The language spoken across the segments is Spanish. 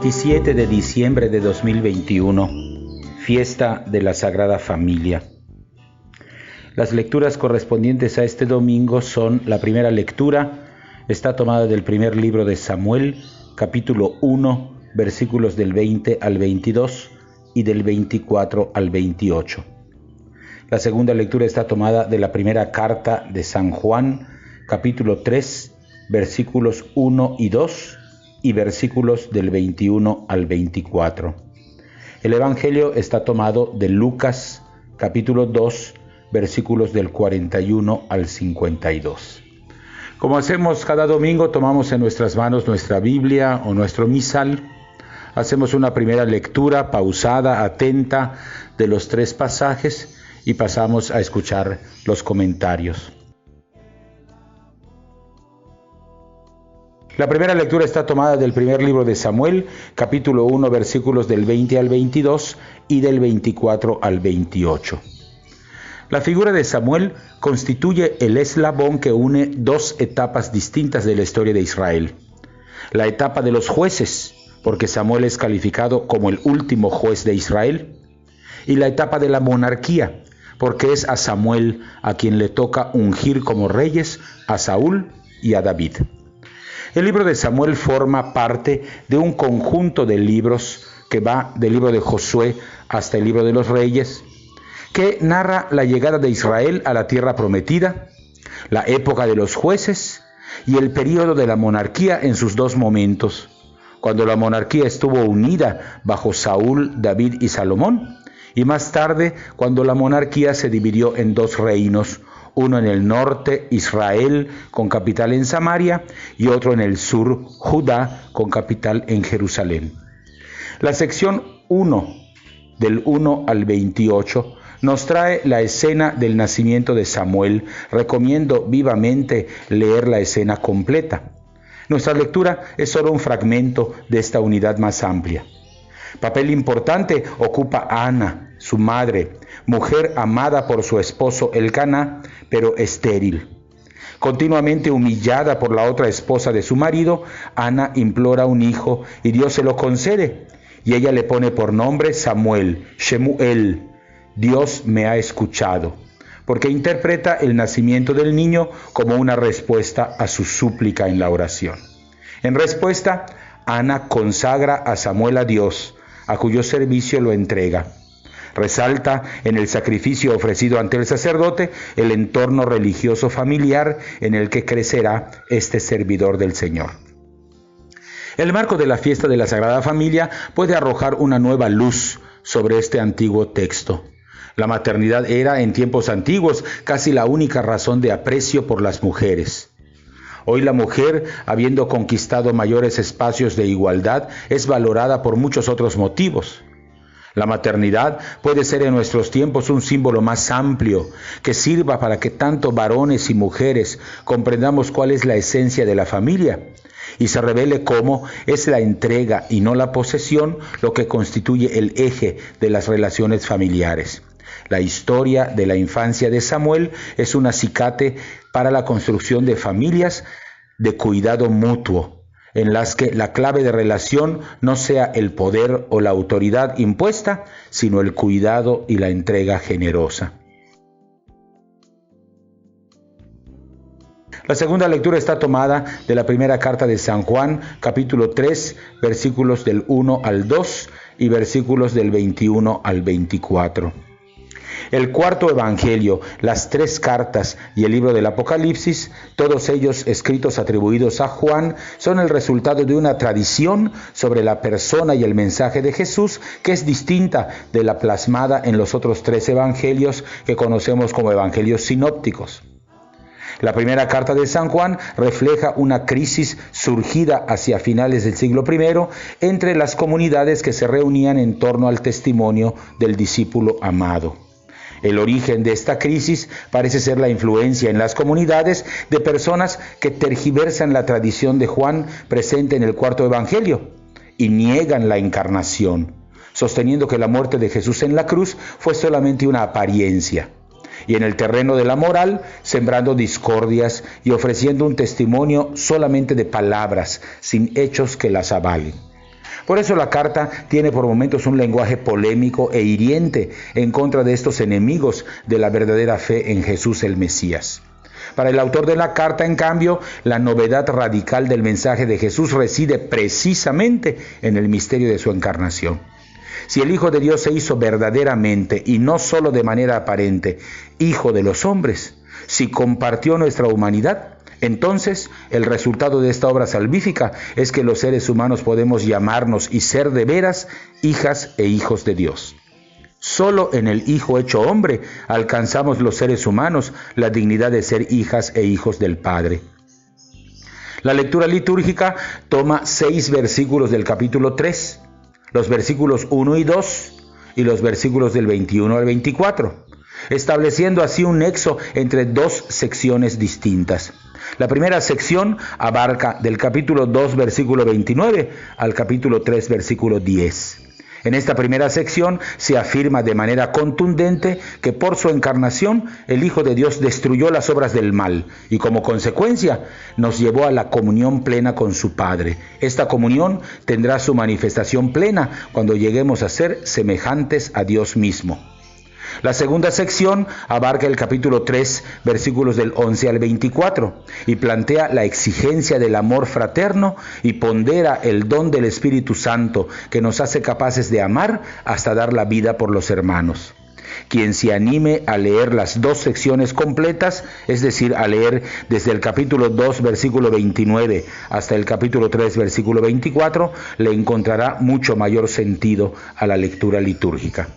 27 de diciembre de 2021, fiesta de la Sagrada Familia. Las lecturas correspondientes a este domingo son: la primera lectura está tomada del primer libro de Samuel, capítulo 1, versículos del 20 al 22 y del 24 al 28. La segunda lectura está tomada de la primera carta de San Juan, capítulo 3, versículos 1 y 2 y versículos del 21 al 24. El Evangelio está tomado de Lucas, capítulo 2, versículos del 41 al 52. Como hacemos cada domingo, tomamos en nuestras manos nuestra Biblia o nuestro misal. Hacemos una primera lectura pausada, atenta, de los 3 pasajes y pasamos a escuchar los comentarios. La primera lectura está tomada del primer libro de Samuel, capítulo 1, versículos del 20 al 22 y del 24 al 28. La figura de Samuel constituye el eslabón que une 2 etapas distintas de la historia de Israel. La etapa de los jueces, porque Samuel es calificado como el último juez de Israel, y la etapa de la monarquía, porque es a Samuel a quien le toca ungir como reyes a Saúl y a David. El libro de Samuel forma parte de un conjunto de libros que va del libro de Josué hasta el libro de los Reyes, que narra la llegada de Israel a la tierra prometida, la época de los jueces y el período de la monarquía en sus 2 momentos, cuando la monarquía estuvo unida bajo Saúl, David y Salomón, y más tarde cuando la monarquía se dividió en 2 reinos, uno en el norte, Israel, con capital en Samaria, y otro en el sur, Judá, con capital en Jerusalén. La sección 1, del 1 al 28, nos trae la escena del nacimiento de Samuel. Recomiendo vivamente leer la escena completa. Nuestra lectura es solo un fragmento de esta unidad más amplia. Papel importante ocupa Ana, su madre, mujer amada por su esposo Elcaná, pero estéril. Continuamente humillada por la otra esposa de su marido, Ana implora un hijo y Dios se lo concede, y ella le pone por nombre Samuel, Shemuel, Dios me ha escuchado, porque interpreta el nacimiento del niño como una respuesta a su súplica en la oración. En respuesta, Ana consagra a Samuel a Dios, a cuyo servicio lo entrega. Resalta en el sacrificio ofrecido ante el sacerdote el entorno religioso familiar en el que crecerá este servidor del Señor. El marco de la fiesta de la Sagrada Familia puede arrojar una nueva luz sobre este antiguo texto. La maternidad era, en tiempos antiguos, casi la única razón de aprecio por las mujeres. Hoy la mujer, habiendo conquistado mayores espacios de igualdad, es valorada por muchos otros motivos. La maternidad puede ser en nuestros tiempos un símbolo más amplio, que sirva para que tanto varones y mujeres comprendamos cuál es la esencia de la familia y se revele cómo es la entrega y no la posesión lo que constituye el eje de las relaciones familiares. La historia de la infancia de Samuel es un acicate para la construcción de familias de cuidado mutuo, en las que la clave de relación no sea el poder o la autoridad impuesta, sino el cuidado y la entrega generosa. La segunda lectura está tomada de la primera carta de San Juan, capítulo 3, versículos del 1 al 2 y versículos del 21 al 24. El cuarto evangelio, las 3 cartas y el libro del Apocalipsis, todos ellos escritos atribuidos a Juan, son el resultado de una tradición sobre la persona y el mensaje de Jesús que es distinta de la plasmada en los otros 3 evangelios que conocemos como evangelios sinópticos. La primera carta de San Juan refleja una crisis surgida hacia finales del siglo I entre las comunidades que se reunían en torno al testimonio del discípulo amado. El origen de esta crisis parece ser la influencia en las comunidades de personas que tergiversan la tradición de Juan presente en el cuarto evangelio y niegan la encarnación, sosteniendo que la muerte de Jesús en la cruz fue solamente una apariencia. Y en el terreno de la moral, sembrando discordias y ofreciendo un testimonio solamente de palabras, sin hechos que las avalen. Por eso la carta tiene por momentos un lenguaje polémico e hiriente en contra de estos enemigos de la verdadera fe en Jesús el Mesías. Para el autor de la carta, en cambio, la novedad radical del mensaje de Jesús reside precisamente en el misterio de su encarnación. Si el Hijo de Dios se hizo verdaderamente, y no solo de manera aparente, Hijo de los hombres, si compartió nuestra humanidad, entonces el resultado de esta obra salvífica es que los seres humanos podemos llamarnos y ser de veras hijas e hijos de Dios. Solo en el Hijo hecho hombre alcanzamos los seres humanos la dignidad de ser hijas e hijos del Padre. La lectura litúrgica toma 6 versículos del capítulo 3, los versículos 1 y 2 y los versículos del 21 al 24, estableciendo así un nexo entre 2 secciones distintas. La primera sección abarca del capítulo 2, versículo 29 al capítulo 3, versículo 10. En esta primera sección se afirma de manera contundente que por su encarnación el Hijo de Dios destruyó las obras del mal y como consecuencia nos llevó a la comunión plena con su Padre. Esta comunión tendrá su manifestación plena cuando lleguemos a ser semejantes a Dios mismo. La segunda sección abarca el capítulo 3, versículos del 11 al 24, y plantea la exigencia del amor fraterno y pondera el don del Espíritu Santo que nos hace capaces de amar hasta dar la vida por los hermanos. Quien se anime a leer las 2 secciones completas, es decir, a leer desde el capítulo 2, versículo 29 hasta el capítulo 3, versículo 24, le encontrará mucho mayor sentido a la lectura litúrgica.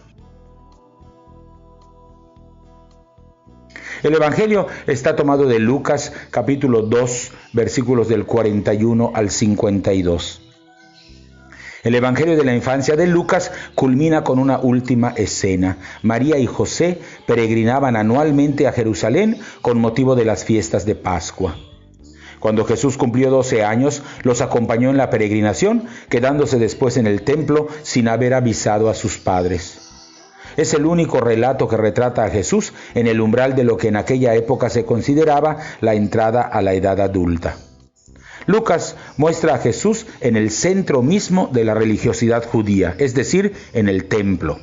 El Evangelio está tomado de Lucas, capítulo 2, versículos del 41 al 52. El Evangelio de la infancia de Lucas culmina con una última escena. María y José peregrinaban anualmente a Jerusalén con motivo de las fiestas de Pascua. Cuando Jesús cumplió 12 años, los acompañó en la peregrinación, quedándose después en el templo sin haber avisado a sus padres. Es el único relato que retrata a Jesús en el umbral de lo que en aquella época se consideraba la entrada a la edad adulta. Lucas muestra a Jesús en el centro mismo de la religiosidad judía, es decir, en el templo.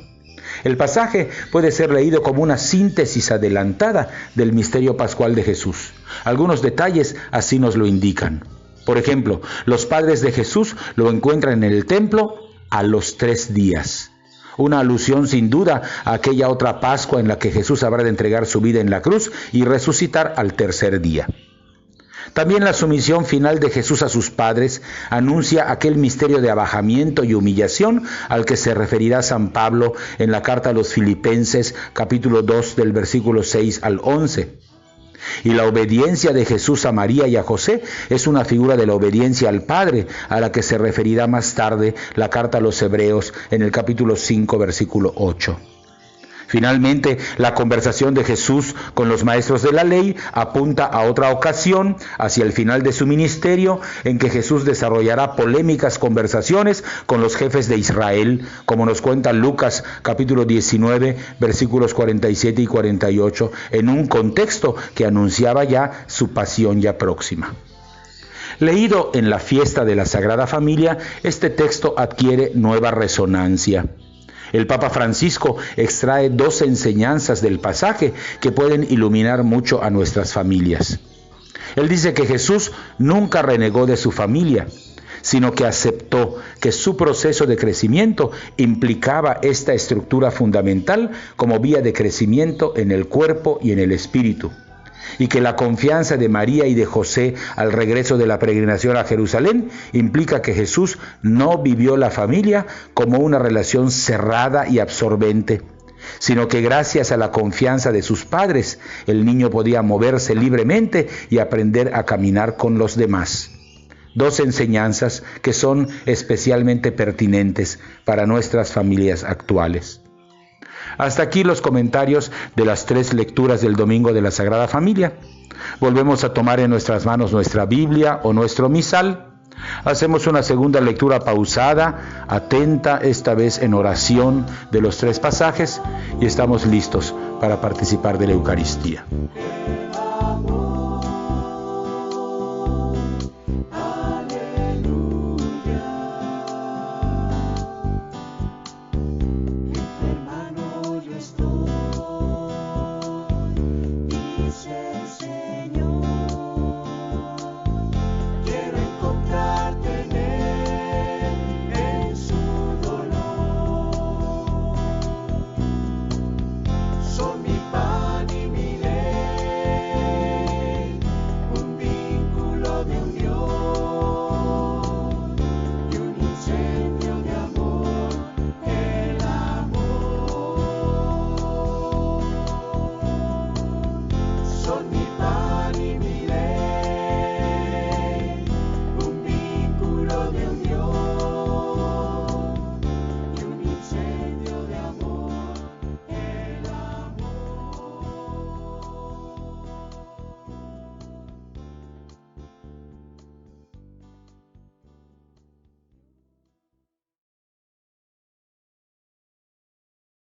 El pasaje puede ser leído como una síntesis adelantada del misterio pascual de Jesús. Algunos detalles así nos lo indican. Por ejemplo, los padres de Jesús lo encuentran en el templo a los 3 días. Una alusión sin duda a aquella otra Pascua en la que Jesús habrá de entregar su vida en la cruz y resucitar al 3er día. También la sumisión final de Jesús a sus padres anuncia aquel misterio de abajamiento y humillación al que se referirá San Pablo en la carta a los Filipenses, capítulo 2, del versículo 6 al 11. Y la obediencia de Jesús a María y a José es una figura de la obediencia al Padre, a la que se referirá más tarde la carta a los Hebreos en el capítulo 5, versículo 8. Finalmente, la conversación de Jesús con los maestros de la ley apunta a otra ocasión, hacia el final de su ministerio, en que Jesús desarrollará polémicas conversaciones con los jefes de Israel, como nos cuenta Lucas capítulo 19, versículos 47 y 48, en un contexto que anunciaba ya su pasión ya próxima. Leído en la fiesta de la Sagrada Familia, este texto adquiere nueva resonancia. El Papa Francisco extrae 2 enseñanzas del pasaje que pueden iluminar mucho a nuestras familias. Él dice que Jesús nunca renegó de su familia, sino que aceptó que su proceso de crecimiento implicaba esta estructura fundamental como vía de crecimiento en el cuerpo y en el espíritu, y que la confianza de María y de José al regreso de la peregrinación a Jerusalén implica que Jesús no vivió la familia como una relación cerrada y absorbente, sino que gracias a la confianza de sus padres, el niño podía moverse libremente y aprender a caminar con los demás. 2 enseñanzas que son especialmente pertinentes para nuestras familias actuales. Hasta aquí los comentarios de las 3 lecturas del Domingo de la Sagrada Familia. Volvemos a tomar en nuestras manos nuestra Biblia o nuestro misal. Hacemos una segunda lectura pausada, atenta, esta vez en oración de los 3 pasajes, y estamos listos para participar de la Eucaristía.